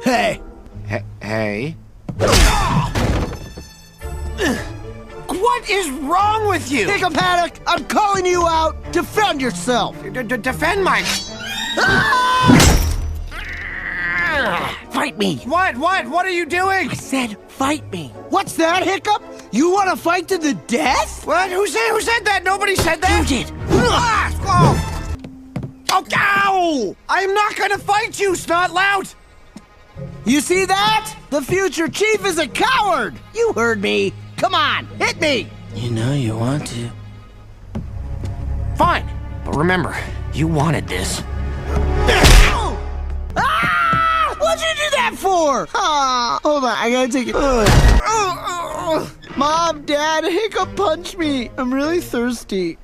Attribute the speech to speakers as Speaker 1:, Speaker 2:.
Speaker 1: Hey.
Speaker 2: Hey?
Speaker 3: What is wrong with you?
Speaker 1: Hiccup, I'm calling you out. Defend yourself.
Speaker 3: Defend my...
Speaker 1: Fight me.
Speaker 3: What? What are you doing?
Speaker 1: I said fight me. What's that, Hiccup? You want to fight to the death?
Speaker 3: What? Who said that? Nobody said that.
Speaker 1: You did.
Speaker 3: Oh, ow! I'm not gonna fight you, Snotlout!
Speaker 1: You see that? The future chief is a coward. You heard me. Come on, hit me.
Speaker 4: You know you want to.
Speaker 3: Fine, but remember, you wanted this.
Speaker 1: Ah! What'd you do that for? Hold on, I gotta take it. Mom, Dad, Hiccup punched me. I'm really thirsty.